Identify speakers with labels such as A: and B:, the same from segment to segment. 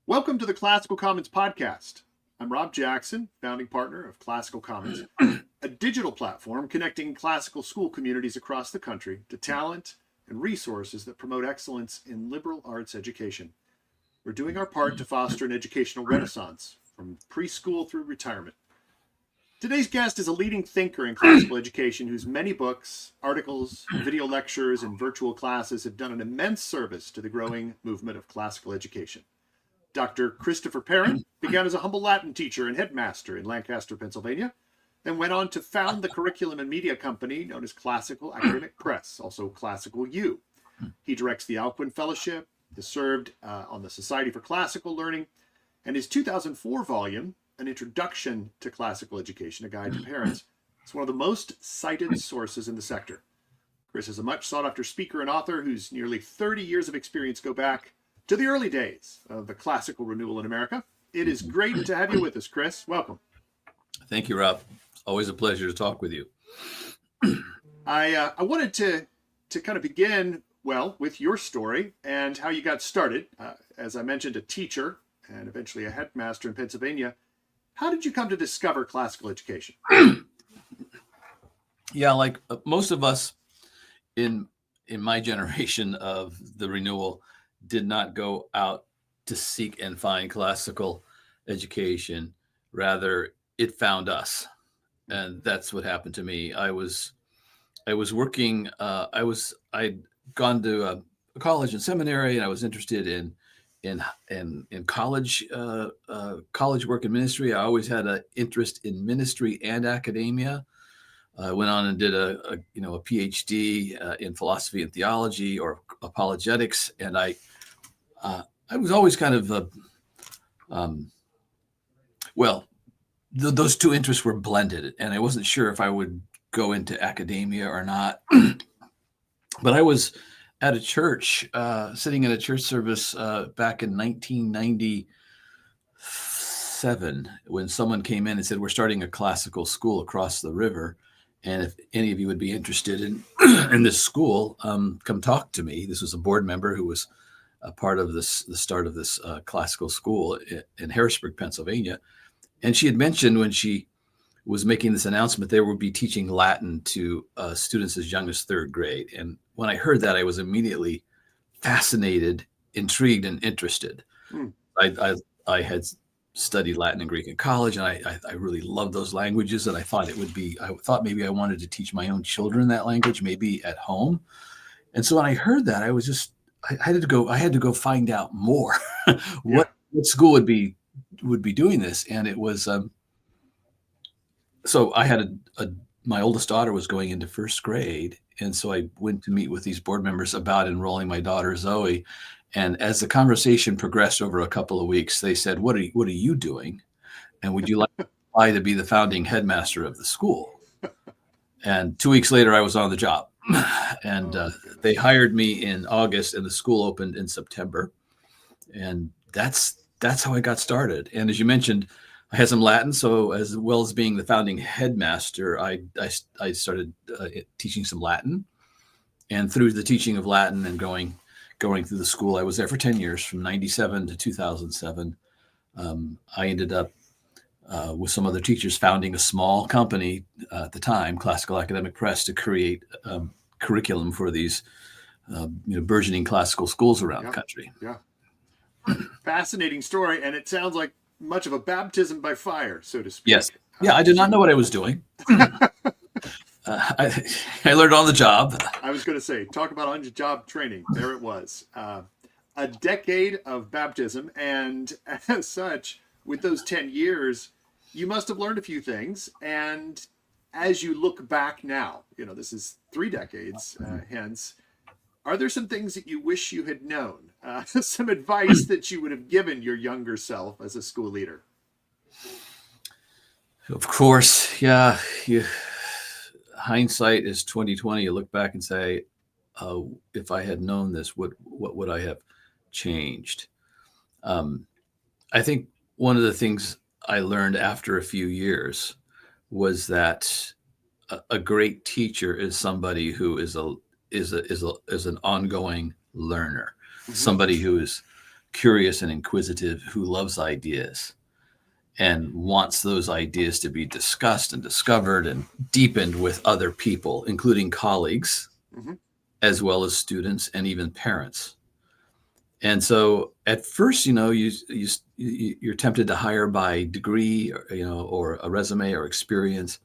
A: Welcome to the Classical Commons podcast. I'm Rob Jackson, founding partner of Classical Commons, a digital platform connecting classical school communities across the country to talent and resources that promote excellence in liberal arts education. We're doing our part to foster an educational renaissance from preschool through retirement. Today's guest is a leading thinker in classical education whose many books, articles, video lectures, and virtual classes have done an immense service to the growing movement of classical education. Dr. Christopher Perrin began as a humble Latin teacher and headmaster in Lancaster, Pennsylvania, then went on to found the curriculum and media company known as Classical Academic Press, also Classical U. He directs the Alcuin Fellowship, has served on the Society for Classical Learning, and his 2004 volume, An Introduction to Classical Education, A Guide to Parents, is one of the most cited sources in the sector. Chris is a much sought-after speaker and author whose nearly 30 years of experience go back to the early days of the classical renewal in America. It is great to have you with us, Chris. Welcome.
B: Thank you, Rob. Always a pleasure to talk with you.
A: I wanted to kind of begin, with your story and how you got started. As I mentioned, a teacher and eventually a headmaster in Pennsylvania. How did you come to discover classical education?
B: Yeah, like most of us in my generation of the renewal did not go out to seek and find classical education. Rather, it found us. And that's what happened to me. I was working, I'd gone to a college and seminary, and I was interested in college work and ministry. I always had an interest in ministry and academia. I went on and did a PhD in philosophy and theology or apologetics, and I was always kind of those two interests were blended, and I wasn't sure if I would go into academia or not. But I was at a church, sitting in a church service back in 1997, when someone came in and said, "We're starting a classical school across the river, and if any of you would be interested in in this school, come talk to me." This was a board member who was a part of the start of this classical school in Harrisburg, Pennsylvania. And she had mentioned when she was making this announcement, they would be teaching Latin to students as young as third grade. And when I heard that, I was immediately fascinated, intrigued, and interested. I had studied Latin and Greek in college, and I really loved those languages. And I thought maybe I wanted to teach my own children that language, maybe at home. And so when I heard that, I had to go find out more what school would be doing this. And it was so I had my oldest daughter was going into first grade, and so I went to meet with these board members about enrolling my daughter Zoe. And as the conversation progressed over a couple of weeks, they said, what are you doing, and would you like to apply to be the founding headmaster of the school? And 2 weeks later, I was on the job. And they hired me in August, and the school opened in September. And that's how I got started. And as you mentioned, I had some Latin, so as well as being the founding headmaster, I started teaching some Latin. And through the teaching of Latin and going through the school, I was there for 10 years, from 97 to 2007. I ended up with some other teachers founding a small company at the time, Classical Academic Press, to create curriculum for these burgeoning classical schools around the country.
A: Yeah. Fascinating story, and it sounds like much of a baptism by fire, so to speak.
B: Yes. Yeah, I did not know what I was doing. I learned on the job.
A: I was going to say, talk about on-the-job training. There it was. A decade of baptism, and as such, with those 10 years, you must have learned a few things. And as you look back now, this is 3 decades hence, are there some things that you wish you had known? Some advice that you would have given your younger self as a school leader?
B: Of course, yeah. Hindsight is 20/20. You look back and say, if I had known this, what would I have changed? I think one of the things I learned after a few years was that a great teacher is somebody who is an ongoing learner, somebody who is curious and inquisitive, who loves ideas and wants those ideas to be discussed and discovered and deepened with other people, including colleagues,
A: Mm-hmm.
B: as well as students and even parents. And so at first, you're tempted to hire by degree, or a resume or experience.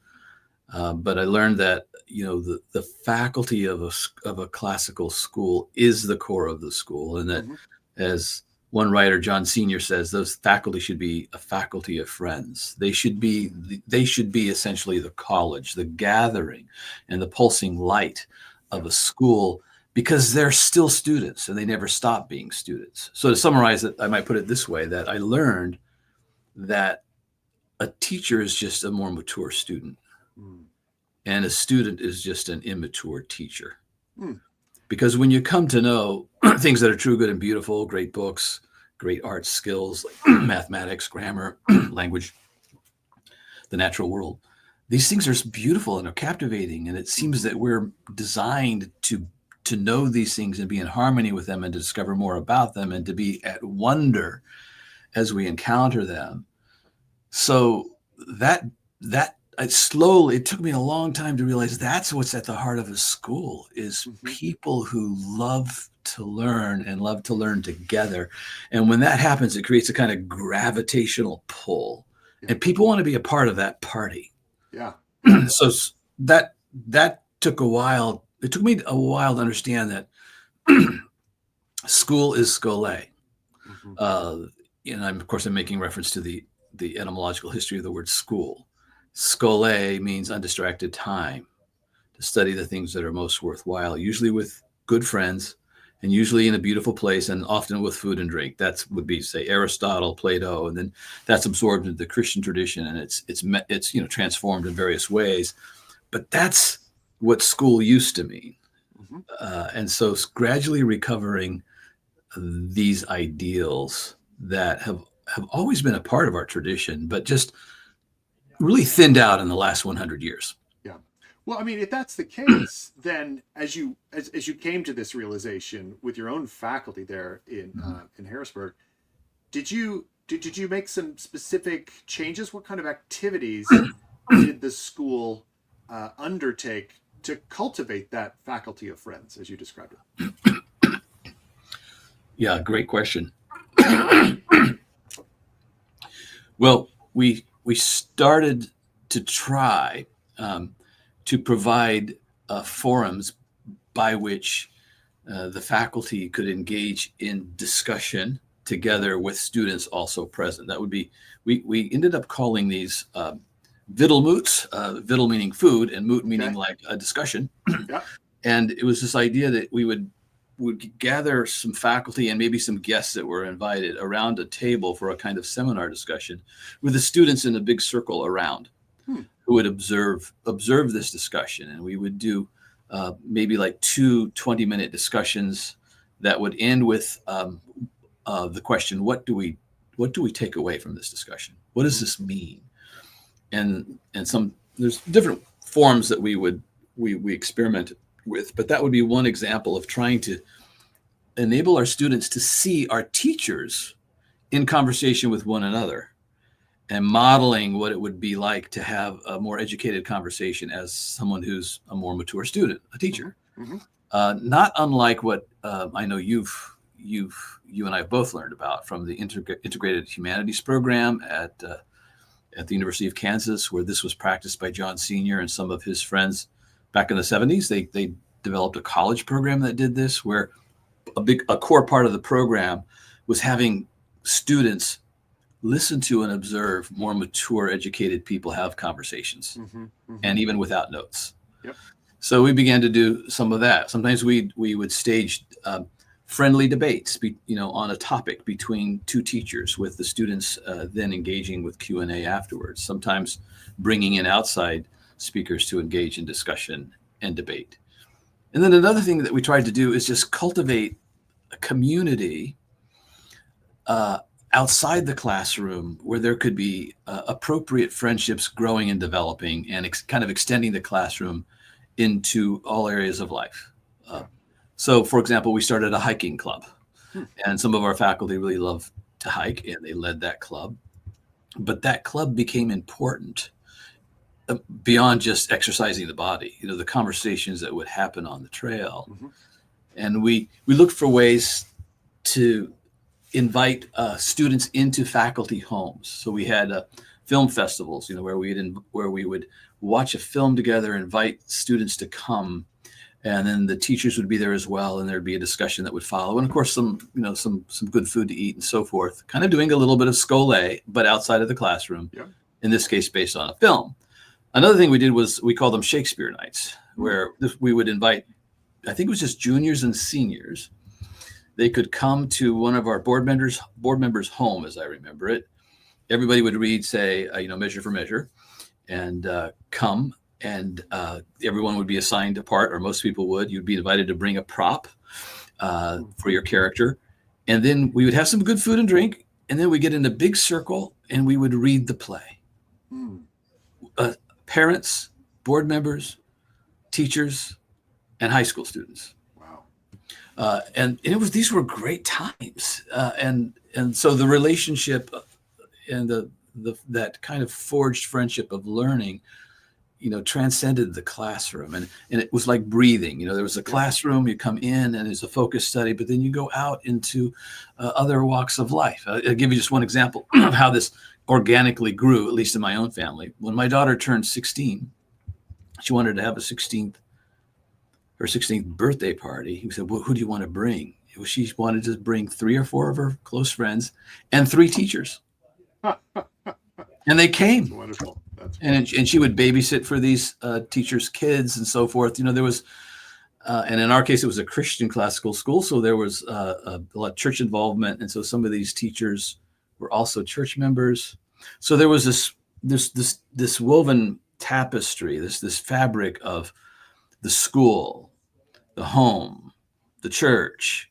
B: But I learned that, the faculty of a classical school is the core of the school. And that,
A: Mm-hmm.
B: as one writer, John Senior, says, those faculty should be a faculty of friends. They should be essentially the college, the gathering and the pulsing light of a school, because they're still students and they never stop being students. So to summarize it, I might put it this way, that I learned that a teacher is just a more mature student.
A: Mm.
B: And a student is just an immature teacher.
A: Mm.
B: Because when you come to know things that are true, good, and beautiful, great books, great art skills, like mathematics, grammar, language, the natural world, these things are beautiful and are captivating. And it seems that we're designed to know these things and be in harmony with them and to discover more about them and to be at wonder as we encounter them. So it took me a long time to realize that's what's at the heart of a school, is people who love to learn and love to learn together. And when that happens, it creates a kind of gravitational pull, and people want to be a part of that party.
A: Yeah.
B: So that took a while. It took me a while to understand that school is Scholé. And I'm making reference to the etymological history of the word school. Scholé means undistracted time, to study the things that are most worthwhile, usually with good friends and usually in a beautiful place and often with food and drink. That would be, say, Aristotle, Plato, and then that's absorbed into the Christian tradition, and it's transformed in various ways. But that's what school used to mean. And so gradually recovering these ideals that have always been a part of our tradition, but just really thinned out in the last 100 years.
A: Yeah. Well, I mean, if that's the case, then as you came to this realization with your own faculty there in Harrisburg, did you make some specific changes? What kind of activities did the school undertake to cultivate that faculty of friends, as you described it?
B: Yeah, great question. Well, we started to try to provide forums by which the faculty could engage in discussion together with students also present. That would be, we ended up calling these vittlemoots, vittle meaning food and moot meaning like a discussion.
A: Yeah.
B: And it was this idea that we would gather some faculty and maybe some guests that were invited around a table for a kind of seminar discussion with the students in a big circle around who would observe this discussion. And we would do maybe like 2 20-minute discussions that would end with the question, what do we take away from this discussion? What does this mean? And there's different forms that we experimented with, but that would be one example of trying to enable our students to see our teachers in conversation with one another and modeling what it would be like to have a more educated conversation as someone who's a more mature student, a teacher. Not unlike what I know you and I have both learned about from the integrated humanities program at the University of Kansas, where this was practiced by John Senior and some of his friends back in the 70s. They developed a college program that did this, where a core part of the program was having students listen to and observe more mature, educated people have conversations, and even without notes.
A: Yep.
B: So we began to do some of that. Sometimes we would stage friendly debates, on a topic between two teachers, with the students then engaging with Q&A afterwards. Sometimes bringing in outside speakers to engage in discussion and debate. And then another thing that we tried to do is just cultivate a community outside the classroom where there could be appropriate friendships growing and developing and kind of extending the classroom into all areas of life. So, for example, we started a hiking club And some of our faculty really love to hike, and they led that club. But that club became important beyond just exercising the body, the conversations that would happen on the trail.
A: Mm-hmm.
B: And we looked for ways to invite students into faculty homes. So we had film festivals, where we would watch a film together, invite students to come, and then the teachers would be there as well, and there'd be a discussion that would follow, and of course some good food to eat and so forth. Kind of doing a little bit of Scholé, but outside of the classroom.
A: Yeah.
B: In this case, based on a film. Another thing we did was we called them Shakespeare nights, where we would invite, I think it was just juniors and seniors. They could come to one of our board members' home, as I remember it. Everybody would read, say, Measure for Measure, and come, and everyone would be assigned a part, or most people would. You'd be invited to bring a prop for your character, and then we would have some good food and drink, and then we get in a big circle, and we would read the play. Parents, board members, teachers, and high school students.
A: Wow.
B: And these were great times. And so the relationship and that kind of forged friendship of learning, transcended the classroom. And it was like breathing. There was a classroom, you come in and it's a focus study, but then you go out into other walks of life. I'll give you just one example of how this organically grew, at least in my own family. When my daughter turned 16, she wanted to have her 16th birthday party. He said, well, who do you want to bring? She wanted to bring 3 or 4 of her close friends and 3 teachers. And they came.
A: That's wonderful.
B: And she would babysit for these teachers' kids and so forth. There was, and in our case, it was a Christian classical school. So there was a lot of church involvement. And so some of these teachers were also church members. So there was this woven tapestry, this fabric of the school, the home, the church,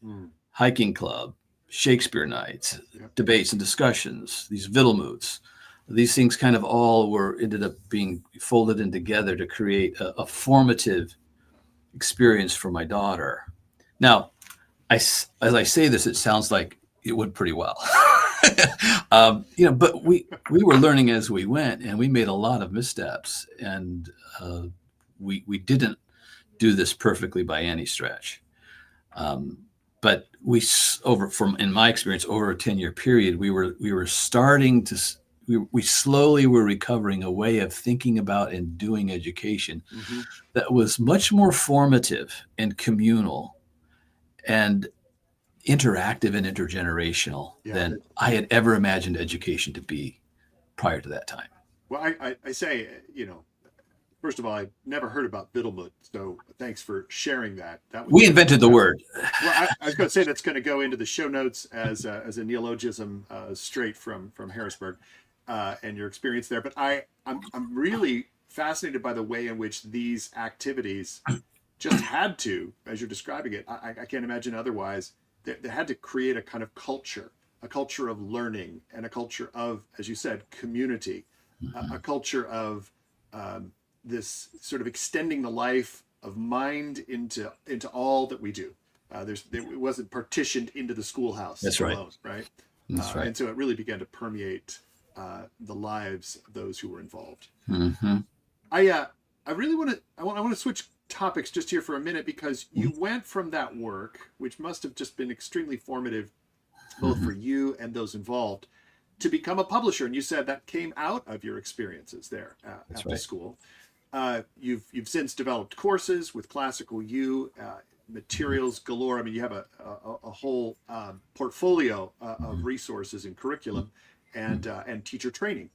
B: hiking club, Shakespeare nights, debates and discussions, these vittlemoots. These things kind of all ended up being folded in together to create a formative experience for my daughter. Now, as I say this, it sounds like it went pretty well. But we were learning as we went, and we made a lot of missteps, and we didn't do this perfectly by any stretch. But in my experience, over a 10-year period, we were starting to. We slowly were recovering a way of thinking about and doing education that was much more formative and communal and interactive and intergenerational than I had ever imagined education to be prior to that time.
A: Well, I say, first of all, I never heard about vittlemoot, so thanks for sharing that.
B: We invented the word.
A: Well, I was going to say that's going to go into the show notes as a neologism straight from Harrisburg. And your experience there, but I'm really fascinated by the way in which these activities just had to, as you're describing it, I can't imagine otherwise. They had to create a kind of culture of learning, and a culture of, as you said, community, a culture of this sort of extending the life of mind into all that we do. It wasn't partitioned into the schoolhouse.
B: That's
A: alone,
B: right.
A: Right.
B: That's right.
A: And so it really began to permeate the lives of those who were involved.
B: Mm-hmm.
A: I really want to switch topics just here for a minute, because you went from that work, which must have just been extremely formative, both for you and those involved, to become a publisher. And you said that came out of your experiences there at the school. You've since developed courses with Classical U, materials galore. I mean, you have a whole portfolio of resources and curriculum and teacher training.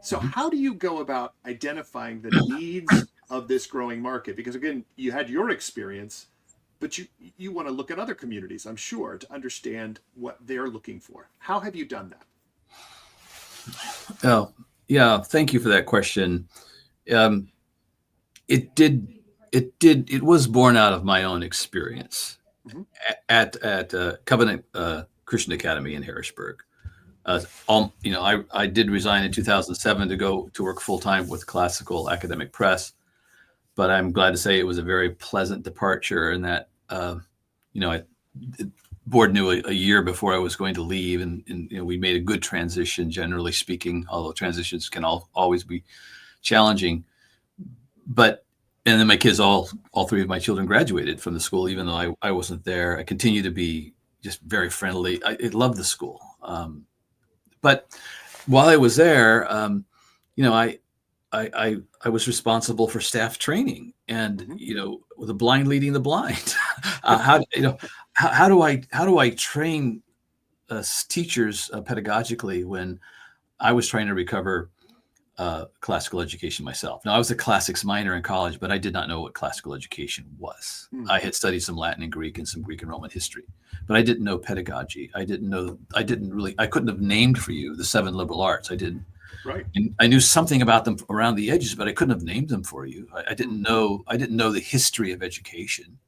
A: So how do you go about identifying the needs of this growing market? Because again, you had your experience, but you want to look at other communities, I'm sure, to understand what they're looking for. How have you done that?
B: Oh, yeah. Thank you for that question. It was born out of my own experience at Covenant Christian Academy in Harrisburg. I did resign in 2007 to go to work full time with Classical Academic Press, but I'm glad to say it was a very pleasant departure, and that board knew a year before I was going to leave, and we made a good transition, generally speaking, although transitions can always be challenging. And then my kids, all three of my children graduated from the school, even though I wasn't there. I continue to be just very friendly. I loved the school. But while I was there, I was responsible for staff training, and the blind leading the blind. How do I train teachers pedagogically when I was trying to recover classical education myself? Now, I was a classics minor in college, but I did not know what classical education was. I had studied some Latin and Greek and some Greek and Roman history, but I didn't know pedagogy. I couldn't have named for you the 7 liberal arts. I didn't.
A: Right.
B: And I knew something about them around the edges, but I couldn't have named them for you. I didn't know the history of education.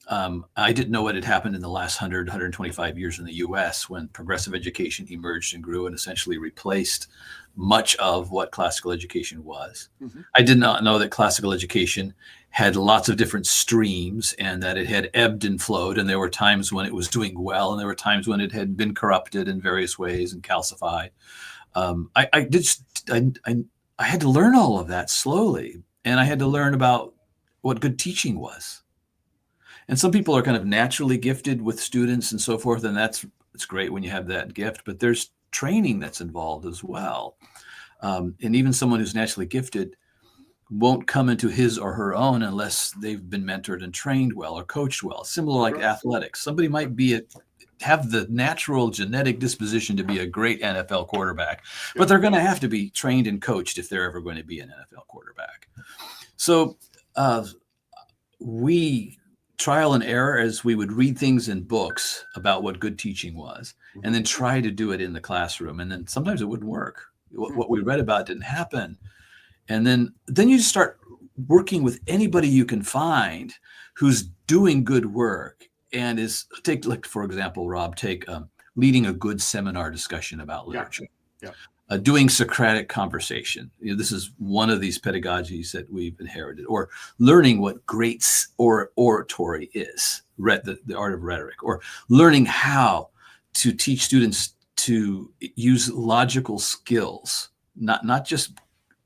B: I didn't know what had happened in the last 125 years in the U.S. when progressive education emerged and grew and essentially replaced much of what classical education was. I did not know that classical education had lots of different streams and that it had ebbed and flowed, and there were times when it was doing well, and there were times when it had been corrupted in various ways and calcified. I had to learn all of that slowly, and I had to learn about what good teaching was. And some people are kind of naturally gifted with students and so forth, and it's great when you have that gift, but there's training that's involved as well. And even someone who's naturally gifted won't come into his or her own unless they've been mentored and trained well or coached well. Similar like athletics. Somebody might have the natural genetic disposition to be a great NFL quarterback, but they're going to have to be trained and coached if they're ever going to be an NFL quarterback. So we trial and error as we would read things in books about what good teaching was, and then try to do it in the classroom. And then sometimes it wouldn't work. What we read about didn't happen. And then you start working with anybody you can find who's doing good work and for example, Rob, leading a good seminar discussion about literature. Doing Socratic conversation. This is one of these pedagogies that we've inherited, or learning what great oratory is, the art of rhetoric, or learning how to teach students to use logical skills, not just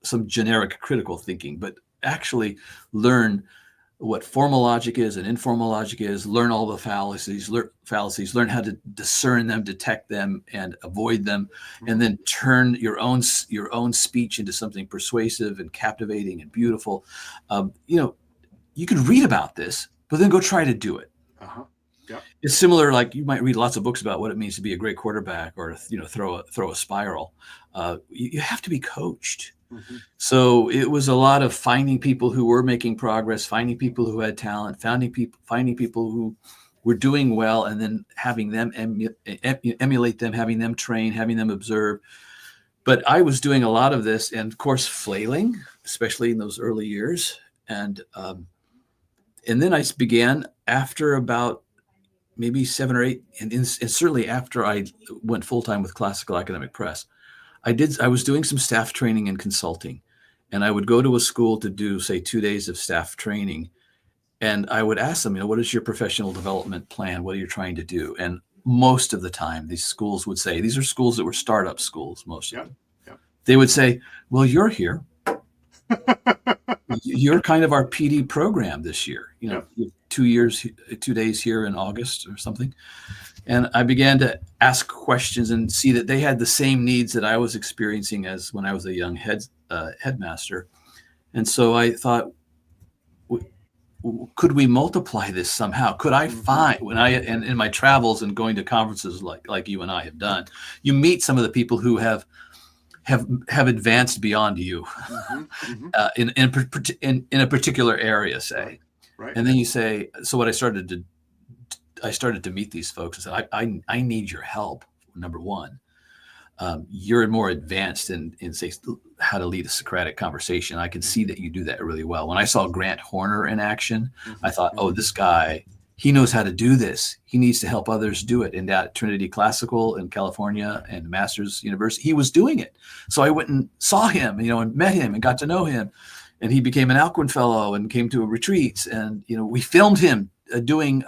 B: some generic critical thinking, but actually learn what formal logic is and informal logic is, learn all the fallacies, learn how to discern them, detect them, and avoid them, and then turn your own speech into something persuasive and captivating and beautiful. You can read about this, but then go try to do it. It's similar, like you might read lots of books about what it means to be a great quarterback or throw a spiral. You have to be coached. So it was a lot of finding people who were making progress, finding people who had talent, finding people who were doing well, and then having them emulate them, having them train, having them observe. But I was doing a lot of this, and of course flailing, especially in those early years. And then I began, after about maybe 7 or 8, and certainly after I went full-time with Classical Academic Press, I was doing some staff training and consulting, and I would go to a school to do, say, 2 days of staff training. And I would ask them, what is your professional development plan? What are you trying to do? And most of the time, these schools would say, these are schools that were startup schools, most of them. They would say, well, you're here. You're kind of our PD program this year. You have 2 days here in August or something. And I began to ask questions and see that they had the same needs that I was experiencing as when I was a young headmaster. And so I thought, could we multiply this somehow? Could I find, and in my travels and going to conferences like you and I have done, you meet some of the people who have advanced beyond you in a particular area, say. Right. And then you say, so what I started to meet these folks and said, I need your help. Number one, you're more advanced in say how to lead a Socratic conversation. I can see that you do that really well. When I saw Grant Horner in action, I thought, oh, this guy, he knows how to do this. He needs to help others do it. And at Trinity Classical in California and Masters University, he was doing it. So I went and saw him, and met him and got to know him. And he became an Alcuin Fellow and came to retreats. And, we filmed him doing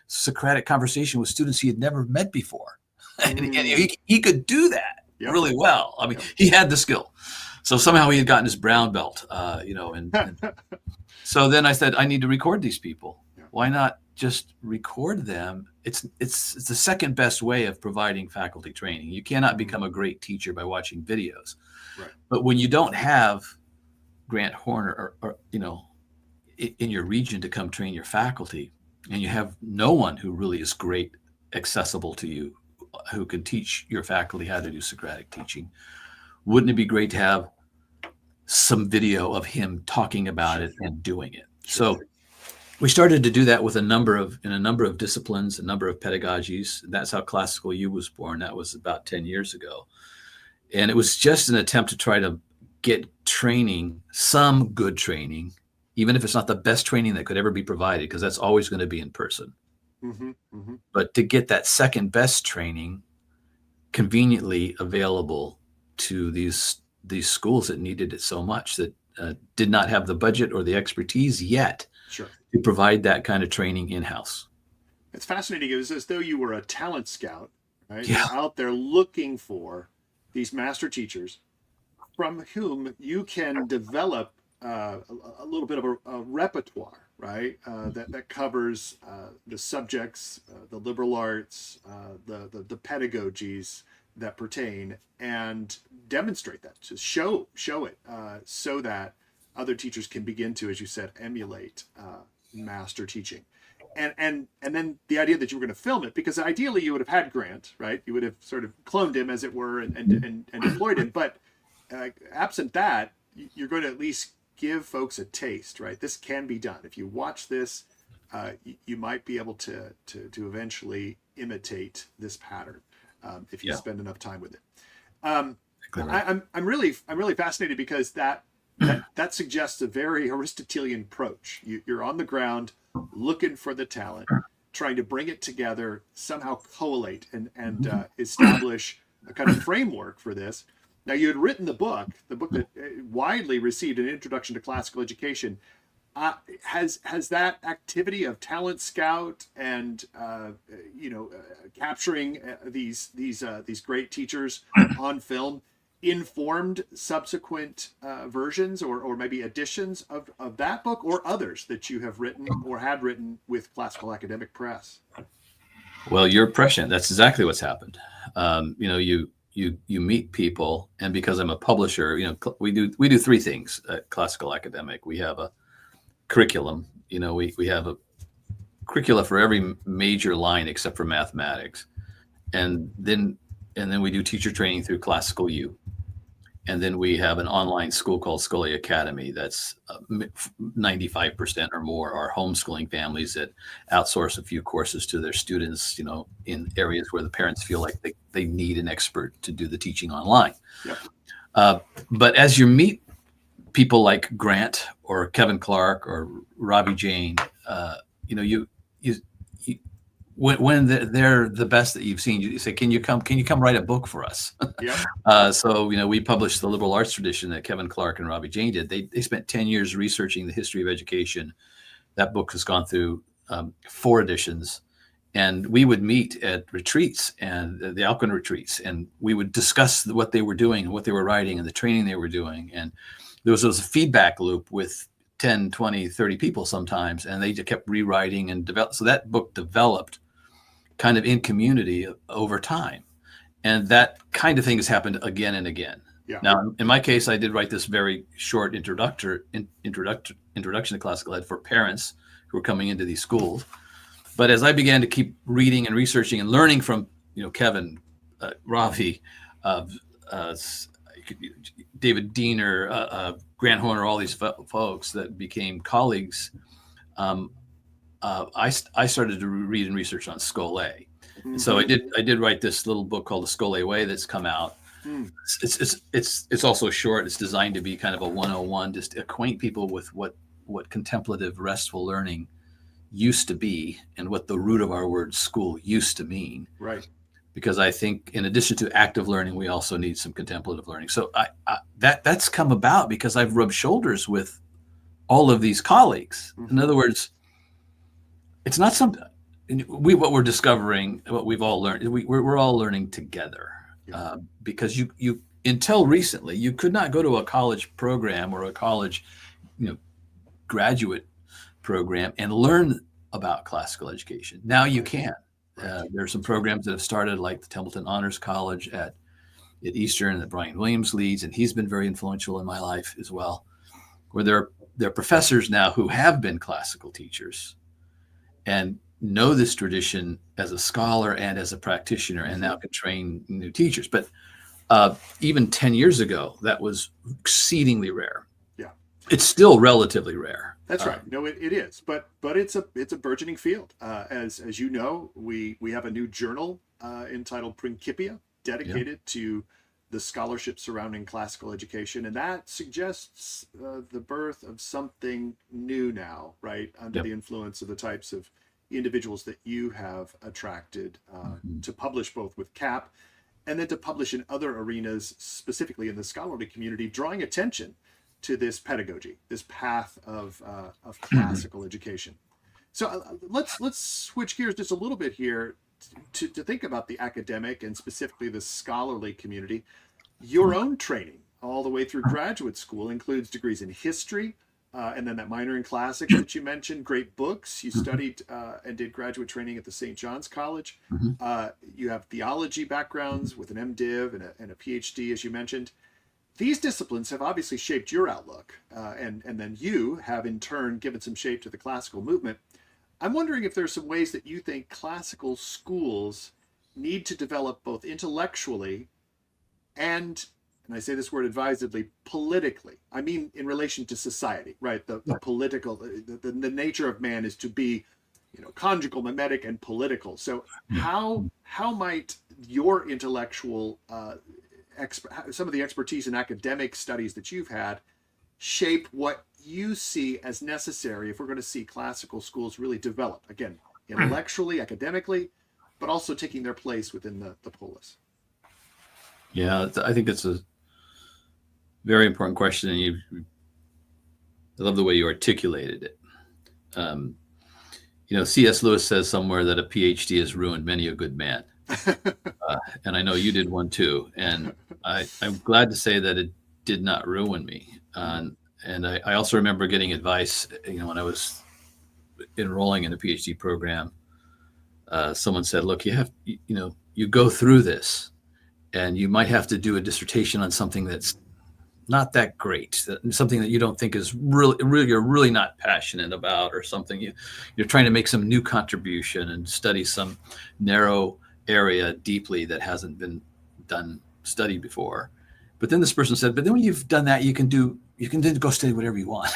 B: Socratic conversation with students he had never met before. And he could do that really well. I mean, he had the skill. So somehow he had gotten his brown belt, and so then I said, I need to record these people. Why not just record them? It's the second best way of providing faculty training. You cannot become a great teacher by watching videos.
A: Right.
B: But when you don't have Grant Horner or in your region to come train your faculty, and you have no one who really is great, accessible to you, who can teach your faculty how to do Socratic teaching, wouldn't it be great to have some video of him talking about it and doing it? So we started to do that with a number of disciplines, a number of pedagogies. That's how Classical U was born. That was about 10 years ago. And it was just an attempt to try to get training, some good training, even if it's not the best training that could ever be provided, because that's always going to be in person. But to get that second best training conveniently available to these schools that needed it so much, that did not have the budget or the expertise yet to provide that kind of training in-house.
A: It's fascinating. It was as though you were a talent scout, right?
B: Yeah.
A: You're out there looking for these master teachers from whom you can develop a little bit of a repertoire, right? That covers the subjects, the liberal arts, the pedagogies that pertain, and demonstrate that, to show it, so that other teachers can begin to, as you said, emulate master teaching. And then the idea that you were going to film it, because ideally you would have had Grant, right? You would have sort of cloned him, as it were, and deployed him. But absent that, you're going to at least give folks a taste, right? This can be done. If you watch this, you might be able to eventually imitate this pattern if you spend enough time with it. I'm really fascinated, because that suggests a very Aristotelian approach. You're on the ground looking for the talent, trying to bring it together, somehow collate and establish a kind of framework for this. Now, you had written the book that widely received an introduction to classical education. Has that activity of talent scout and capturing these great teachers on film informed subsequent versions or maybe editions of that book, or others that you have written or had written with Classical Academic Press?
B: Well, you're prescient. That's exactly what's happened. You meet people, and because I'm a publisher, we do three things at Classical Academic. We have a curriculum. We have a curricula for every major line except for mathematics, and then we do teacher training through Classical U. And then we have an online school called Scholé Academy. That's 95% or more are homeschooling families that outsource a few courses to their students, in areas where the parents feel like they need an expert to do the teaching online. Yep. But as you meet people like Grant or Kevin Clark or Robbie Jane, when they're the best that you've seen, you say, can you come write a book for us? Yeah. So we published the liberal arts tradition that Kevin Clark and Robbie Jane did. They spent 10 years researching the history of education. That book has gone through 4 editions, and we would meet at retreats and the Alpine retreats, and we would discuss what they were doing and what they were writing and the training they were doing. And there was a feedback loop with 10, 20, 30 people sometimes, and they just kept rewriting and developed. So that book developed kind of in community over time. And that kind of thing has happened again and again. Yeah. Now, in my case, I did write this very short introduction to classical ed for parents who were coming into these schools. But as I began to keep reading and researching and learning from, Kevin, Ravi, David Diener, Grant Horner, all these folks that became colleagues, I started to read and research on Scholé. Mm-hmm. So I did write this little book called The Scholé Way that's come out. Mm. It's also short. It's designed to be kind of a 101, just to acquaint people with what contemplative restful learning used to be and what the root of our word school used to mean. Right. Because I think in addition to active learning, we also need some contemplative learning. So that's come about because I've rubbed shoulders with all of these colleagues. Mm-hmm. In other words, it's not something what we're discovering, what we've all learned. We're all learning together, because you until recently you could not go to a college program or a college, graduate program and learn about classical education. Now you can. There's some programs that have started, like the Templeton Honors College at Eastern that Brian Williams leads, and he's been very influential in my life as well, where there are professors now who have been classical teachers and know this tradition as a scholar and as a practitioner, and now can train new teachers. But even 10 years ago, that was exceedingly rare.
A: Yeah.
B: It's still relatively rare.
A: That's right. No, it is, but it's a burgeoning field. As you know, we have a new journal entitled Principia, dedicated to the scholarship surrounding classical education, and that suggests the birth of something new now, right? Under the influence of the types of individuals that you have attracted to publish both with CAP and then to publish in other arenas, specifically in the scholarly community, drawing attention to this pedagogy, this path of classical education. So let's switch gears just a little bit here to think about the academic and specifically the scholarly community. Your own training all the way through graduate school includes degrees in history, and then that minor in classics that you mentioned, great books. You studied and did graduate training at the St. John's College. You have theology backgrounds with an MDiv and a PhD, as you mentioned. These disciplines have obviously shaped your outlook, and then you have in turn given some shape to the classical movement. I'm wondering if there's some ways that you think classical schools need to develop both intellectually and I say this word advisedly, politically. I mean, in relation to society, right? The political, the nature of man is to be, conjugal, mimetic, and political. So how might your intellectual, some of the expertise in academic studies that you've had shape what you see as necessary if we're going to see classical schools really develop, again, intellectually, academically, but also taking their place within the polis?
B: Yeah, I think that's a very important question, and I love the way you articulated it. C.S. Lewis says somewhere that a PhD has ruined many a good man, and I know you did one too. And I'm glad to say that it did not ruin me. And I also remember getting advice, when I was enrolling in a PhD program. Someone said, "Look, you go through this, and you might have to do a dissertation on something that's not that great, something that you don't think is really you're really not passionate about, or something you're trying to make some new contribution and study some narrow area deeply that hasn't been studied before." But then this person said, "But then when you've done that, you can then go study whatever you want."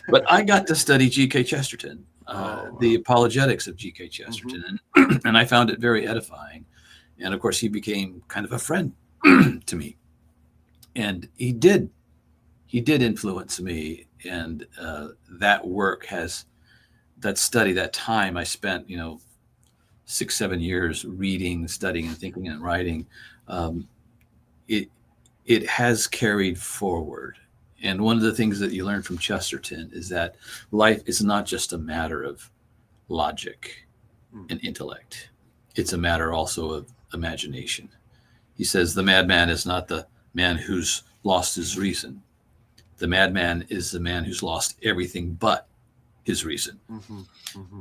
B: But I got to study G.K. Chesterton, the apologetics of G.K. Chesterton, and I found it very edifying. And of course, he became kind of a friend to me. And he did influence me, and that work that study, that time I spent, 6-7 years reading, studying, and thinking and writing, it has carried forward. And one of the things that you learn from Chesterton is that life is not just a matter of logic and intellect; it's a matter also of imagination. He says the madman is not the man who's lost his reason. The madman is the man who's lost everything but his reason.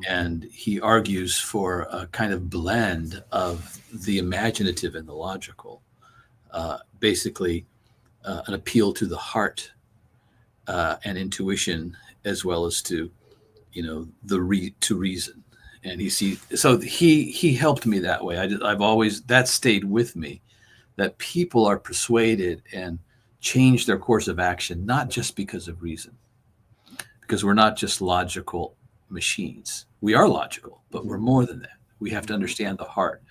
B: And he argues for a kind of blend of the imaginative and the logical, basically an appeal to the heart and intuition, as well as to, to reason. And he helped me that way. I've always, that stayed with me, that people are persuaded and change their course of action, not just because of reason, because we're not just logical machines. We are logical, but we're more than that. We have to understand the heart.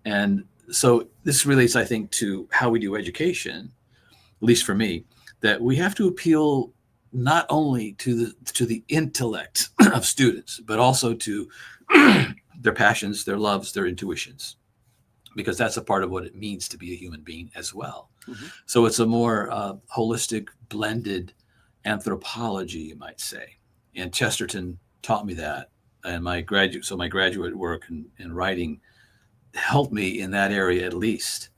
B: And so this relates, I think, to how we do education, at least for me, that we have to appeal not only to the intellect of students, but also to their passions, their loves, their intuitions, because that's a part of what it means to be a human being as well. So it's a more holistic, blended anthropology, you might say. And Chesterton taught me that and my graduate work and writing helped me in that area at least.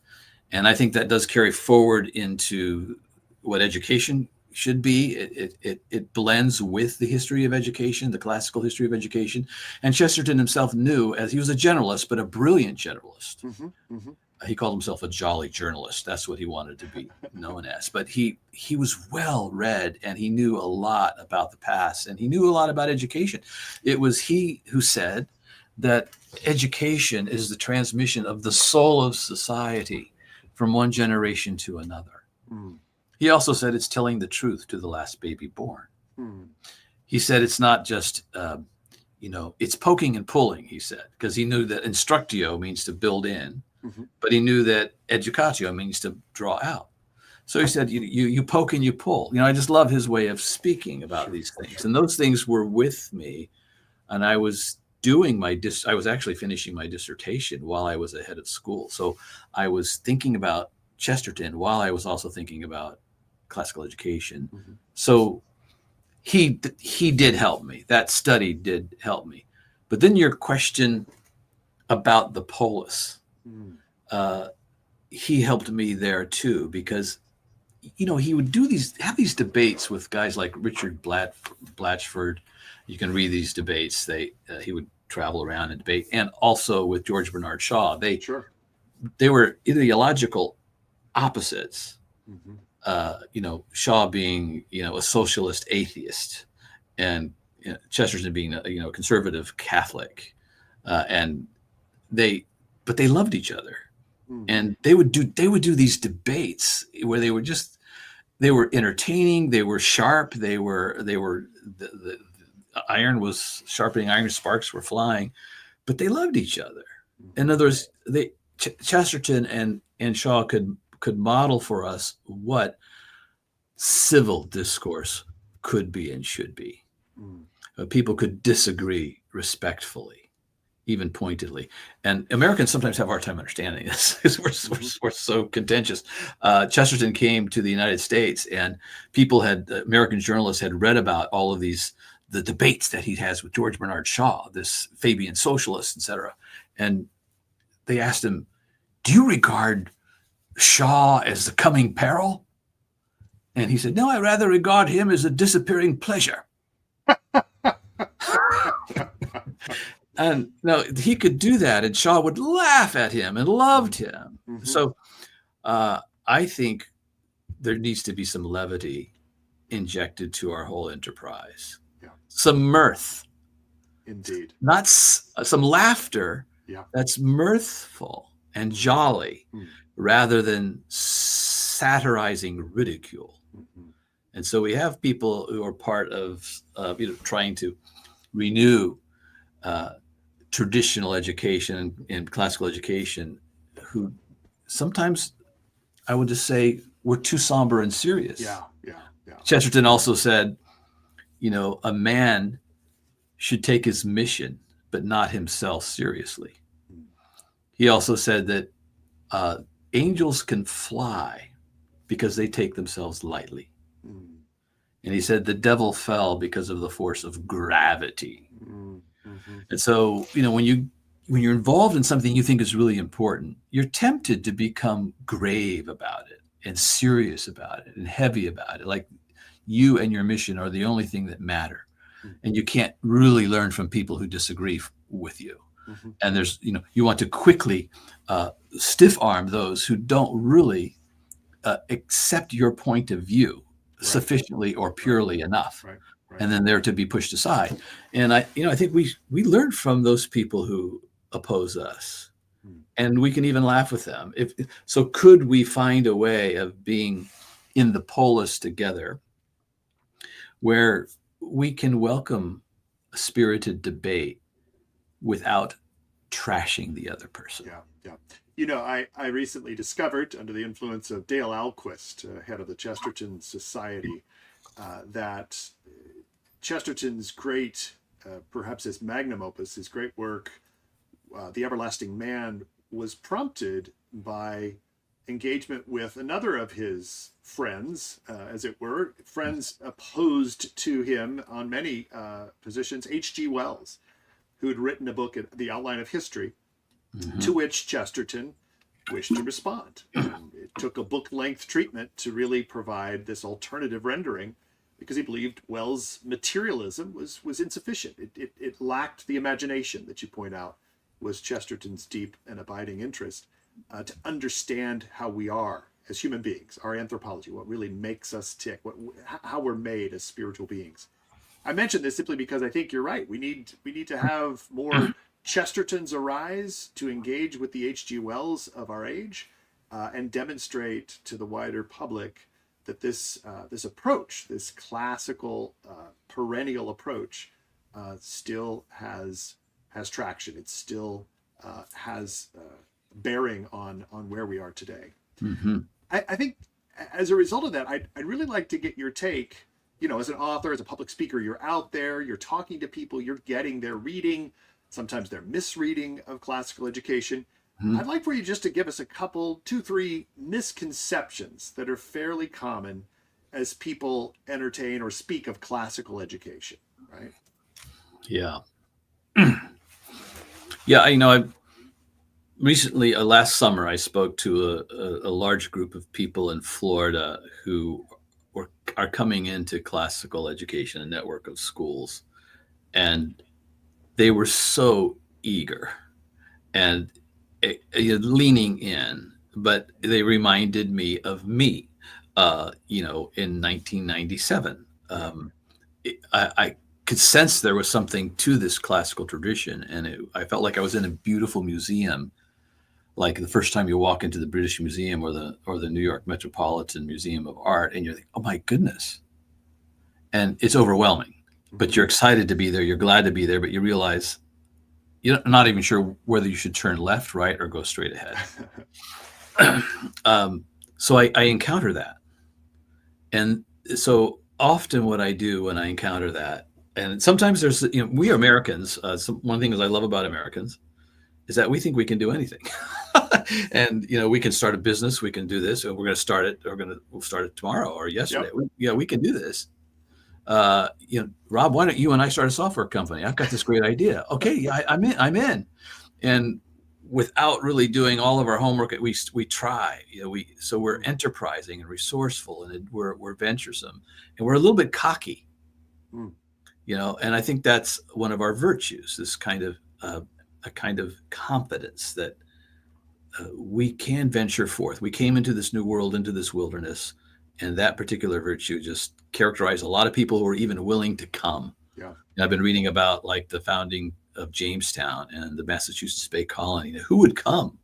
B: And I think that does carry forward into what education should be. It blends with the history of education, the classical history of education. And Chesterton himself knew, as he was a generalist, but a brilliant generalist.
A: Mm-hmm. Mm-hmm.
B: He called himself a jolly journalist. That's what he wanted to be known as. But he was well read, and he knew a lot about the past, and he knew a lot about education. It was he who said that education is the transmission of the soul of society from one generation to another.
A: Mm.
B: He also said it's telling the truth to the last baby born.
A: Mm.
B: He said it's not just, it's poking and pulling, he said, because he knew that instructio means to build in,
A: Mm-hmm.
B: but he knew that educatio means to draw out. So he said, you poke and you pull. I just love his way of speaking about these things. And those things were with me. And I was doing I was actually finishing my dissertation while I was ahead of school. So I was thinking about Chesterton while I was also thinking about classical education.
A: Mm-hmm.
B: So he did help me. That study did help me. But then your question about the polis, he helped me there too, because he would have these debates with guys like Richard Blatchford. You can read these debates. He would travel around and debate, and also with George Bernard Shaw. They were ideological opposites. Mm-hmm. Shaw being a socialist atheist, and Chesterton being a conservative Catholic, but they loved each other. Mm-hmm. And they would do these debates where they were entertaining, they were sharp, they were the iron was sharpening iron, sparks were flying, but they loved each other. Mm-hmm. In other words, Chesterton and Shaw could model for us what civil discourse could be and should be. Mm. People could disagree respectfully, even pointedly. And Americans sometimes have a hard time understanding this because we're so contentious. Chesterton came to the United States, and American journalists had read about all of the debates that he has with George Bernard Shaw, this Fabian socialist, etc. And they asked him, "Do you regard Shaw as the coming peril?" And he said, "No, I rather regard him as a disappearing pleasure." And he could do that, and Shaw would laugh at him and loved him. Mm-hmm. So I think there needs to be some levity injected to our whole enterprise. Yeah. Some mirth.
A: Indeed.
B: Not some laughter. Yeah. That's mirthful and jolly, rather than satirizing ridicule. Mm-hmm. And so we have people who are part of trying to renew traditional education and classical education, who sometimes, I would just say, we're too somber and serious.
A: Yeah.
B: Chesterton also said, a man should take his mission, but not himself seriously. He also said that angels can fly because they take themselves lightly. And he said the devil fell because of the force of gravity. Mm-hmm. And so, when you're involved in something you think is really important, you're tempted to become grave about it and serious about it and heavy about it. Like you and your mission are the only thing that matter. Mm-hmm. And you can't really learn from people who disagree with you. Mm-hmm. And there's, you want to quickly stiff arm those who don't really accept your point of view sufficiently or purely enough. Right. And then they're to be pushed aside. And I think we learn from those people who oppose us, and we can even laugh with them. So could we find a way of being in the polis together where we can welcome a spirited debate without trashing the other person?
A: Yeah. I recently discovered, under the influence of Dale Alquist, head of the Chesterton Society, that Chesterton's great, perhaps his magnum opus, his great work, The Everlasting Man, was prompted by engagement with another of his friends, as it were, friends opposed to him on many positions, H.G. Wells. who had written a book, The Outline of History,
B: Mm-hmm.
A: to which Chesterton wished to respond. It took a book-length treatment to really provide this alternative rendering, because he believed Wells' materialism was insufficient. It lacked the imagination that you point out was Chesterton's deep and abiding interest, to understand how we are as human beings, our anthropology, what really makes us tick, how we're made as spiritual beings. I mention this simply because I think you're right. We need to have more Chestertons arise to engage with the H.G. Wells of our age, and demonstrate to the wider public that this approach, this classical perennial approach, still has traction. It still has bearing on where we are today.
B: Mm-hmm.
A: I think as a result of that, I'd really like to get your take. As an author, as a public speaker, you're out there, you're talking to people, you're getting their reading, sometimes their misreading of classical education. Mm-hmm. I'd like for you just to give us a couple, 2-3 misconceptions that are fairly common as people entertain or speak of classical education, right?
B: Yeah. Yeah, I recently, last summer, I spoke to a large group of people in Florida who are coming into classical education, a network of schools, and they were so eager and leaning in, but they reminded me of me, in 1997. I could sense there was something to this classical tradition, and I felt like I was in a beautiful museum, like the first time you walk into the British Museum or the New York Metropolitan Museum of Art, and you're like, oh my goodness. And it's overwhelming, but you're excited to be there. You're glad to be there, but you realize you're not even sure whether you should turn left, right, or go straight ahead. So I encounter that. And so often what I do when I encounter that, and sometimes there's, we Americans, one thing I love about Americans is that we think we can do anything. And, we can start a business, we can do this, and we're going to start it, we'll start it tomorrow or yesterday.
A: Yep.
B: We can do this. Rob, why don't you and I start a software company? I've got this great idea. Okay. Yeah, I'm in. And without really doing all of our homework, we try, so we're enterprising and resourceful, and we're venturesome, and we're a little bit cocky, and I think that's one of our virtues, this kind of, a kind of confidence that we can venture forth. We came into this new world, into this wilderness, and that particular virtue just characterized a lot of people who were even willing to come.
A: Yeah.
B: And I've been reading about like the founding of Jamestown and the Massachusetts Bay Colony. Who would come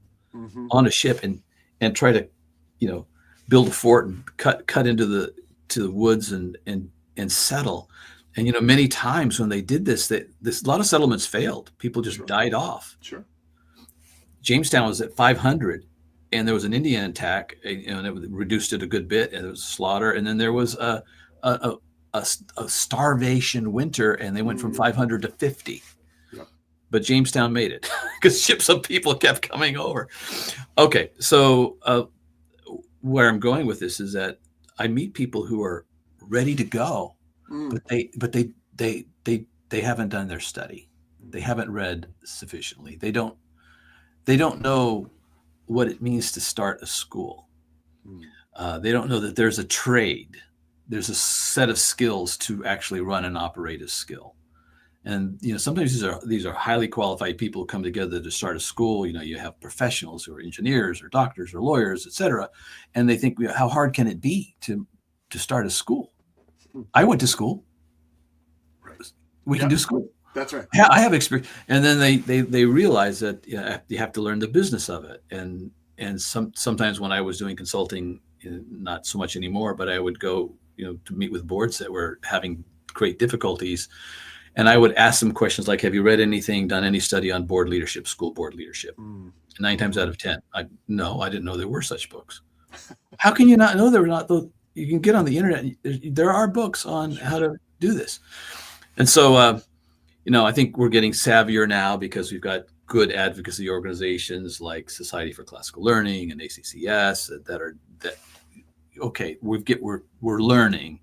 B: on a ship and try to, build a fort and cut into the woods and settle. And many times when they did this, a lot of settlements failed. People just died off.
A: Sure.
B: Jamestown was at 500, and there was an Indian attack, and it reduced it a good bit, and there was slaughter. And then there was a starvation winter, and they went from 500 to 50.
A: Yep.
B: But Jamestown made it because ships of people kept coming over. Okay, so where I'm going with this is that I meet people who are ready to go, but they haven't done their study. They haven't read sufficiently. They don't know what it means to start a school. They don't know that there's a trade. There's a set of skills to actually run and operate a skill. And sometimes these are highly qualified people who come together to start a school. You have professionals who are engineers or doctors or lawyers, et cetera, and they think, how hard can it be to start a school? I went to school.
A: Right.
B: We can do school.
A: That's right.
B: I have experience. And then they realize that you have to learn the business of it. And sometimes when I was doing consulting, not so much anymore, but I would go, to meet with boards that were having great difficulties. And I would ask them questions like, have you read anything, done any study on board leadership, school board leadership? 9 times out of 10, I didn't know there were such books. How can you not know there were not? You can get on the internet. There are books on how to do this. And so, I think we're getting savvier now because we've got good advocacy organizations like Society for Classical Learning and ACCS we're learning.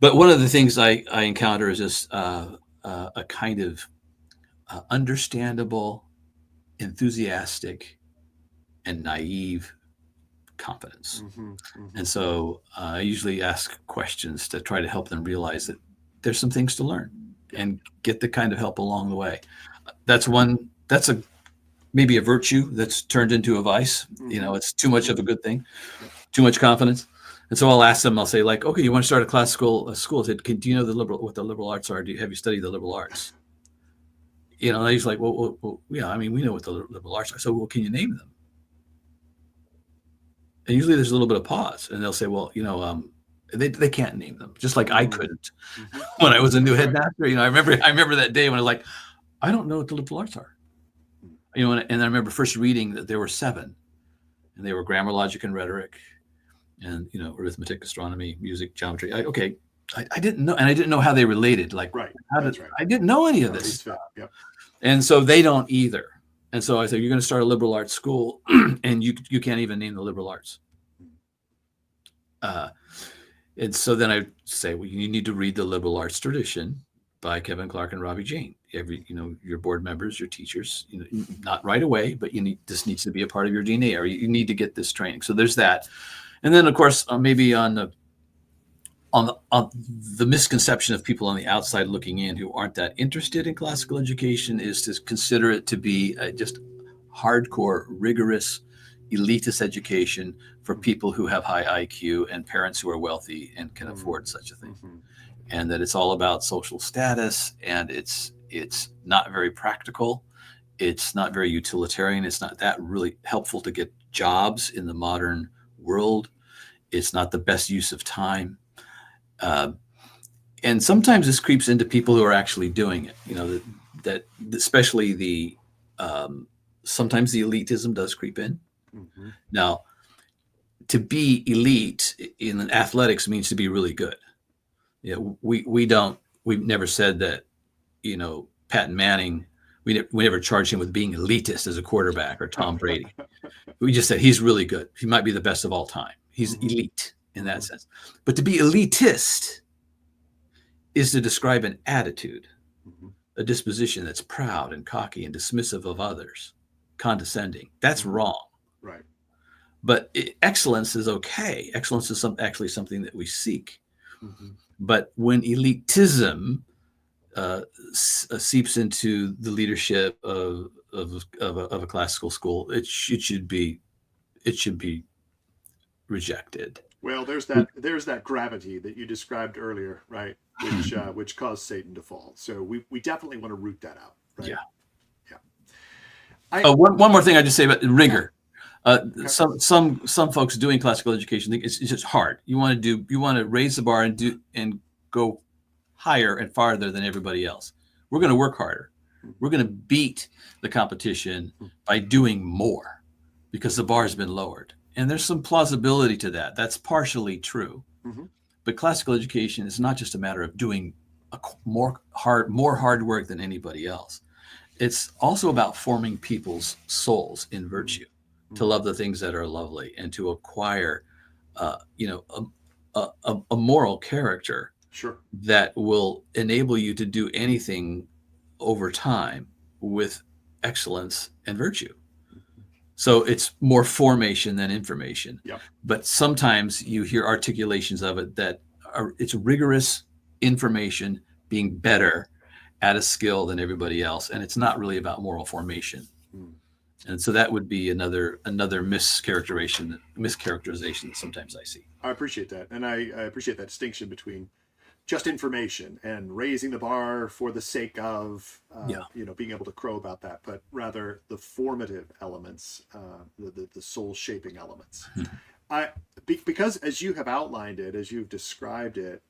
B: But one of the things I encounter is just a kind of understandable, enthusiastic, and naive confidence. And so I usually ask questions to try to help them realize that there's some things to learn and get the kind of help along the way. That's maybe a virtue that's turned into a vice. It's too much of a good thing, too much confidence. And so I'll ask them, I'll say, like, okay, you want to start a school? I said, do you know what the liberal arts are? Have you studied the liberal arts? And I usually like, well, yeah, I mean, we know what the liberal arts are. So, well, can you name them? And usually there's a little bit of pause, and they'll say, well, they can't name them, just like I couldn't when I was a new headmaster. I remember that day when I was like, I don't know what the liberal arts are. And I remember first reading that there were 7, and they were grammar, logic, and rhetoric, and arithmetic, astronomy, music, geometry. I didn't know, and I didn't know how they related. Like,
A: right,
B: I didn't know any of this stuff. Yep. And so they don't either. And so I said, you're going to start a liberal arts school, and you can't even name the liberal arts. And so then I say, well, you need to read The Liberal Arts Tradition by Kevin Clark and Robbie Jane. Your board members, your teachers, not right away, but this needs to be a part of your DNA, or you need to get this training. So there's that. And then, of course, maybe on the misconception of people on the outside looking in who aren't that interested in classical education is to consider it to be just hardcore, rigorous, elitist education for people who have high IQ and parents who are wealthy and can afford such a thing. And that it's all about social status, and it's not very practical. It's not very utilitarian. It's not that really helpful to get jobs in the modern world. It's not the best use of time. And sometimes this creeps into people who are actually doing it, that especially sometimes the elitism does creep in. Now, to be elite in athletics means to be really good. We've never said that, Peyton Manning, we never charged him with being elitist as a quarterback, or Tom Brady. We just said he's really good. He might be the best of all time. He's elite in that sense. But to be elitist is to describe an attitude, a disposition that's proud and cocky and dismissive of others, condescending. That's wrong.
A: Right.
B: But excellence is okay. Excellence is actually something that we seek. But when elitism seeps into the leadership of a classical school, it should be rejected.
A: Well, there's that gravity that you described earlier, right? Which caused Satan to fall. So we definitely want to root that out, right?
B: Yeah. One more thing I just say about rigor. Some folks doing classical education think it's just hard. You want to raise the bar and go higher and farther than everybody else. We're going to work harder. We're going to beat the competition by doing more because the bar has been lowered. And there's some plausibility to that. That's partially true. But classical education is not just a matter of doing more hard work than anybody else. It's also about forming people's souls in virtue, to love the things that are lovely, and to acquire, a moral character that will enable you to do anything over time with excellence and virtue. So it's more formation than information. But sometimes you hear articulations of it that it's rigorous information being better at a skill than everybody else, and it's not really about moral formation. And so that would be another mischaracterization that sometimes I see.
A: I appreciate that, and I appreciate that distinction between just information and raising the bar for the sake of being able to crow about that, but rather the formative elements, the soul shaping elements. Because as you have outlined it, as you've described it,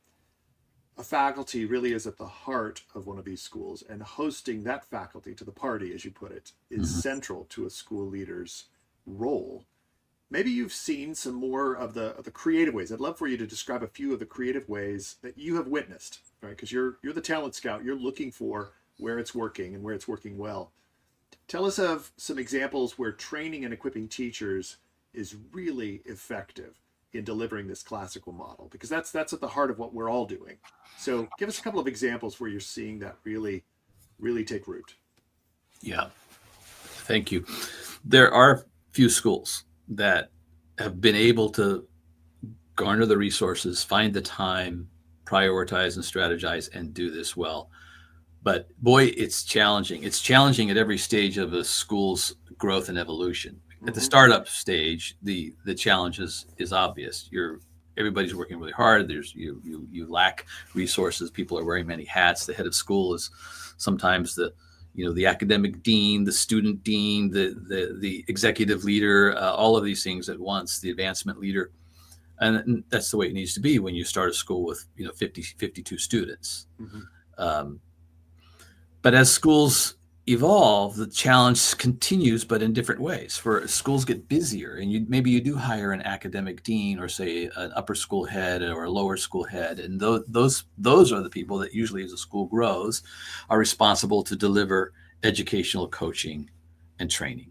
A: a faculty really is at the heart of one of these schools, and hosting that faculty to the party, as you put it, is central to a school leader's role. Maybe you've seen some more of the creative ways. I'd love for you to describe a few of the creative ways that you have witnessed, right? Because you're the talent scout. You're looking for where it's working and where it's working well. Tell us of some examples where training and equipping teachers is really effective in delivering this classical model, because that's at the heart of what we're all doing. So give us a couple of examples where you're seeing that really take root.
B: Yeah. Thank you. There are few schools that have been able to garner the resources, find the time, prioritize and strategize, and do this well. But boy, it's challenging. It's challenging at every stage of a school's growth and evolution. At the startup stage, the challenge is obvious. Everybody's working really hard. You lack resources. People are wearing many hats. The head of school is sometimes the academic dean, the student dean, the executive leader, all of these things at once, the advancement leader. And that's the way it needs to be when you start a school with 52 students. But as schools evolve, the challenge continues, but in different ways. For schools get busier, and maybe you do hire an academic dean, or say an upper school head or a lower school head, and those are the people that usually, as a school grows, are responsible to deliver educational coaching and training.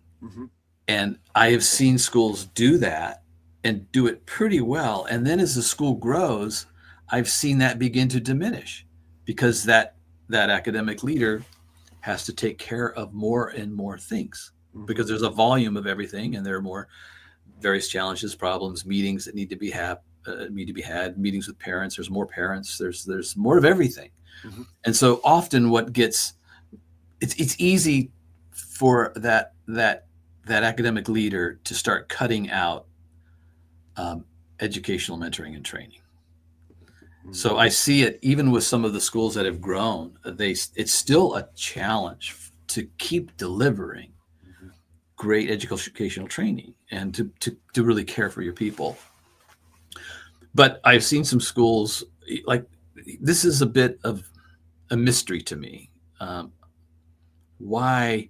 B: And I have seen schools do that and do it pretty well. And then as the school grows, I've seen that begin to diminish, because that academic leader has to take care of more and more things, because there's a volume of everything, and there are more various challenges, problems, meetings that need to be had, meetings with parents. There's more parents. There's more of everything. And so often it's easy for that academic leader to start cutting out educational mentoring and training. So I see it even with some of the schools that have grown. It's still a challenge to keep delivering great educational training and to really care for your people. But I've seen some schools, like, this is a bit of a mystery to me. Why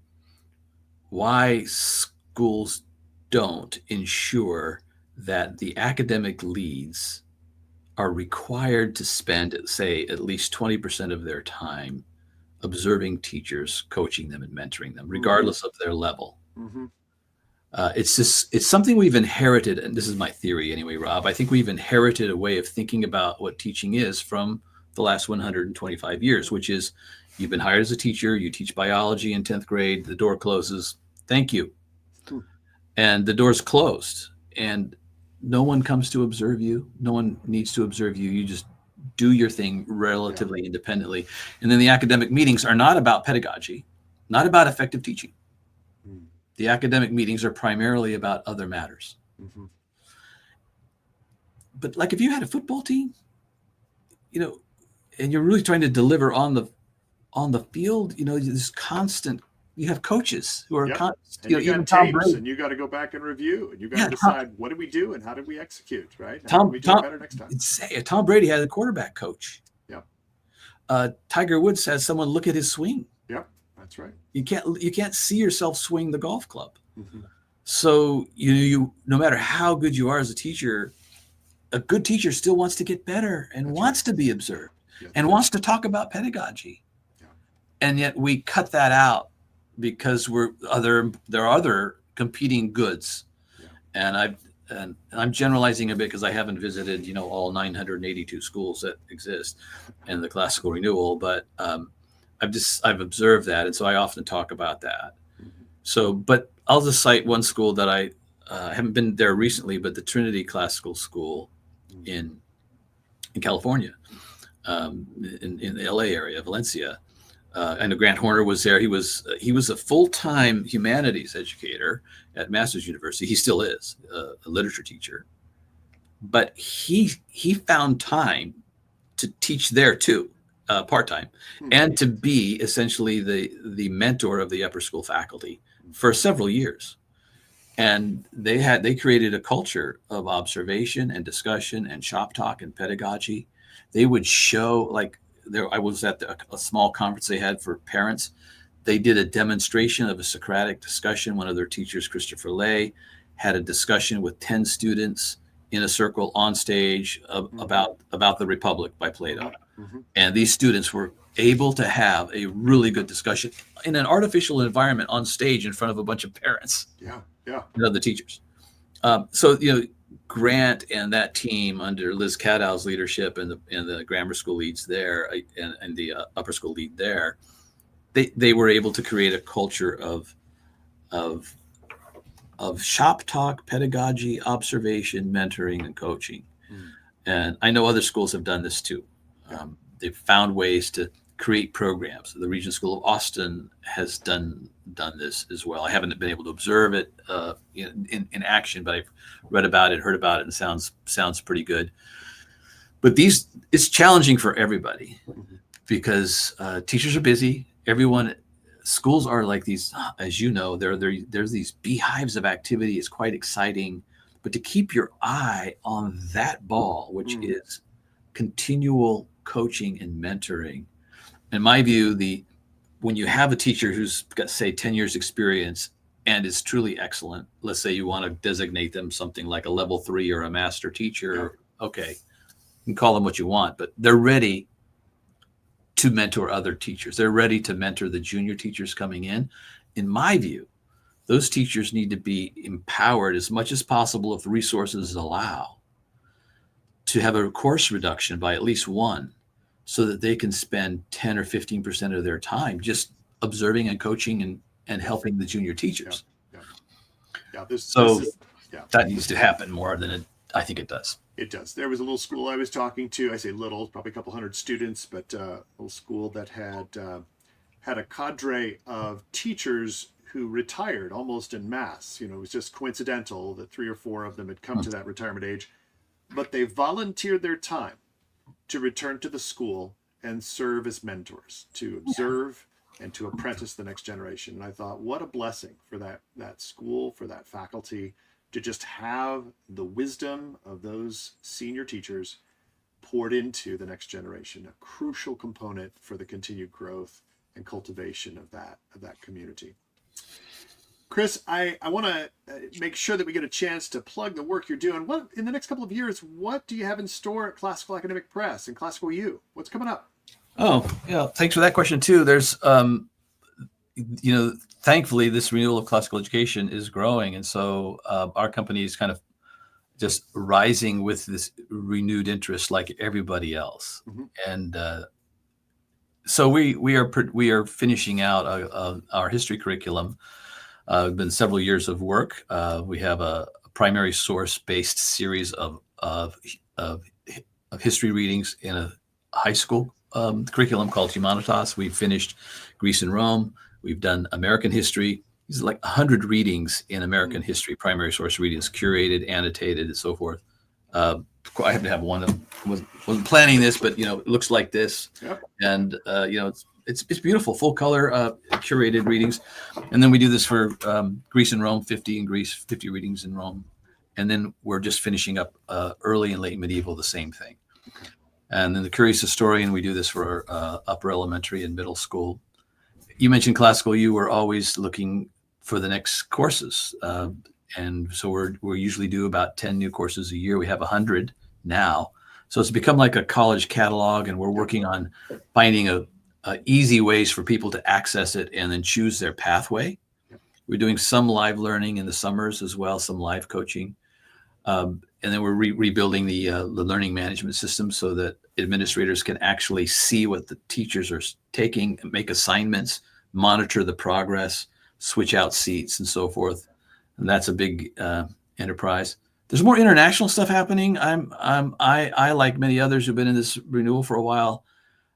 B: schools don't ensure that the academic leads are required to spend, say, at least 20% of their time observing teachers, coaching them and mentoring them, regardless of their level. It's something we've inherited, and this is my theory anyway, Rob. I think we've inherited a way of thinking about what teaching is from the last 125 years, which is, you've been hired as a teacher, you teach biology in 10th grade, the door closes, thank you. And the door's closed, and no one comes to observe you. No one needs to observe you. You just do your thing relatively independently. And then the academic meetings are not about pedagogy, not about effective teaching. The academic meetings are primarily about other matters. But like, if you had a football team, and you're really trying to deliver on the field, this constant, you have coaches who are
A: even Tom Brady, and you got to go back and review, and you got to decide, what did we do and how did we execute, right? How can we do it better next time?
B: Tom Brady had a quarterback coach. Tiger Woods has someone look at his swing.
A: That's right.
B: You can't see yourself swing the golf club. So you no matter how good you are as a teacher, a good teacher still wants to get better and wants to be observed and wants to talk about pedagogy. And yet we cut that out because there are other competing goods. And I'm generalizing a bit because I haven't visited, all 982 schools that exist in the classical renewal, but I've observed that. And so I often talk about that. So, but I'll just cite one school that I haven't been there recently, but the Trinity Classical School in California, in the LA area, Valencia. I know Grant Horner was there. He was a full-time humanities educator at Masters University. He still is a literature teacher, but he found time to teach there too, part-time, and to be essentially the mentor of the upper school faculty for several years. And they created a culture of observation and discussion and shop talk and pedagogy. They would show, like, I was at a small conference they had for parents. They did a demonstration of a Socratic discussion. One of their teachers, Christopher Lay, had a discussion with 10 students in a circle on stage about the Republic by Plato. And these students were able to have a really good discussion in an artificial environment on stage in front of a bunch of parents. And other teachers. So Grant and that team under Liz Cadow's leadership and the grammar school leads there and the upper school lead there they were able to create a culture of shop talk, pedagogy, observation, mentoring, and coaching.
A: Mm.
B: And I know other schools have done this too. They've found ways to create programs. The Regional School of Austin has done this as well. I haven't been able to observe it in action, but I've read about it, heard about it, and sounds pretty good. But it's challenging for everybody because teachers are busy. Schools are like these, as you know, there's these beehives of activity. It's quite exciting, but to keep your eye on that ball, which is continual coaching and mentoring. In my view, when you have a teacher who's got, say, 10 years experience and is truly excellent, let's say you want to designate them something like a level 3 or a master teacher, okay, you can call them what you want, but they're ready to mentor other teachers. They're ready to mentor the junior teachers coming in. In my view, those teachers need to be empowered as much as possible, if resources allow, to have a course reduction by at least one, so that they can spend 10 or 15% of their time just observing and coaching and helping the junior teachers. That needs to happen more than I think it does.
A: It does. There was a little school I was talking to. I say little, probably a couple hundred students, but a little school that had a cadre of teachers who retired almost en masse. It was just coincidental that 3 or 4 of them had come to that retirement age, but they volunteered their time to return to the school and serve as mentors, to observe and to apprentice the next generation. And I thought, what a blessing for that school, for that faculty, to just have the wisdom of those senior teachers poured into the next generation, a crucial component for the continued growth and cultivation of that community. Chris, I want to make sure that we get a chance to plug the work you're doing. What, in the next couple of years, what do you have in store at Classical Academic Press and Classical U? What's coming up?
B: Oh, yeah. Thanks for that question too. There's, thankfully this renewal of classical education is growing. And so our company is kind of just rising with this renewed interest like everybody else. And so we are finishing out our history curriculum. It's been several years of work. We have a primary source-based series of history readings in a high school curriculum called Humanitas. We finished Greece and Rome. We've done American history. These are like 100 readings in American history, primary source readings, curated, annotated, and so forth. I happen to have one. Wasn't planning this, but it looks like this, and it's beautiful, full color, curated readings. And then we do this for Greece and Rome, 50 in Greece, 50 readings in Rome, and then we're just finishing up early and late medieval, the same thing. And then the Curious Historian, we do this for upper elementary and middle school. You mentioned Classical U. We're always looking for the next courses. And so we usually do about 10 new courses a year. We have 100 now. So it's become like a college catalog, and we're working on finding easy ways for people to access it and then choose their pathway. We're doing some live learning in the summers as well, some live coaching. And then we're rebuilding the learning management system so that administrators can actually see what the teachers are taking, make assignments, monitor the progress, switch out seats, and so forth. And that's a big enterprise. There's more international stuff happening. I like many others who've been in this renewal for a while.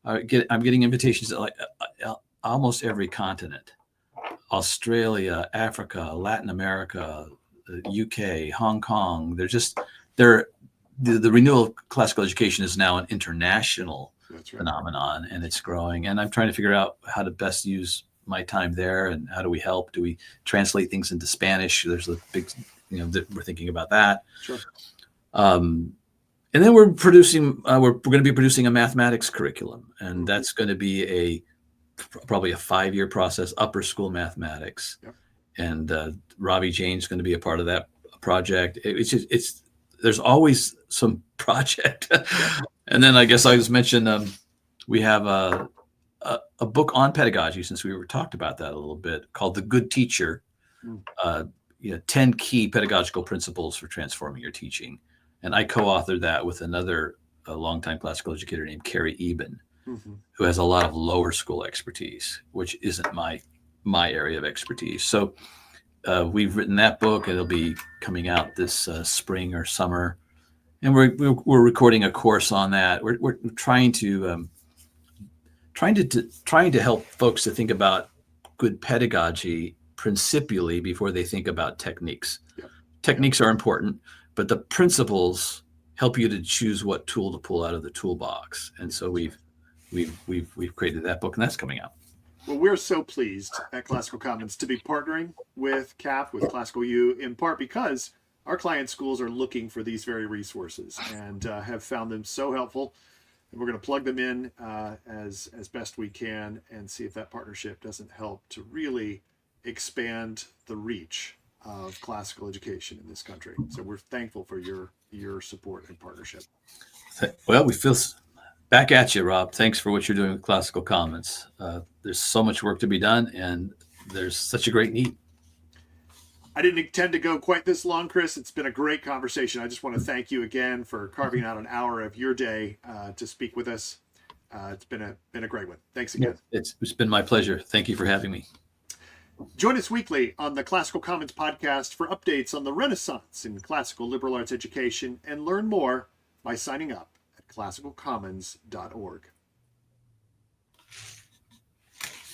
B: I'm getting invitations to almost every continent: Australia, Africa, Latin America, the UK, Hong Kong. The renewal of classical education is now an international phenomenon, and it's growing. And I'm trying to figure out how to best use my time there, and how do we help? Do we translate things into Spanish? There's a big, we're thinking about that.
A: Sure.
B: And then we're going to be producing a mathematics curriculum, and that's going to be probably a 5-year process, upper school mathematics.
A: Yep.
B: And Robbie Jane's going to be a part of that project. There's always some project. And then I guess I just mentioned we have a book on pedagogy, since we talked about that a little bit, called The Good Teacher. 10 key pedagogical principles for transforming your teaching. And I co-authored that with another longtime classical educator named Carrie Eben. who has a lot of lower school expertise, which isn't my area of expertise. So we've written that book. It'll be coming out this spring or summer, and we're recording a course on that. We're trying to help folks to think about good pedagogy principially before they think about techniques.
A: Yeah.
B: Techniques are important, but the principles help you to choose what tool to pull out of the toolbox. And so we've created that book, and that's coming out.
A: Well, we're so pleased at Classical Commons to be partnering with CAP, with Classical U, in part because our client schools are looking for these very resources and have found them so helpful. And we're going to plug them in as best we can and see if that partnership doesn't help to really expand the reach of classical education in this country. So we're thankful for your support and partnership.
B: Well, we feel back at you, Rob. Thanks for what you're doing with Classical Commons. There's so much work to be done, and there's such a great need.
A: I didn't intend to go quite this long, Chris. It's been a great conversation. I just want to thank you again for carving out an hour of your day to speak with us. It's been a great one. Thanks again.
B: It's been my pleasure. Thank you for having me.
A: Join us weekly on the Classical Commons podcast for updates on the Renaissance in classical liberal arts education, and learn more by signing up at classicalcommons.org.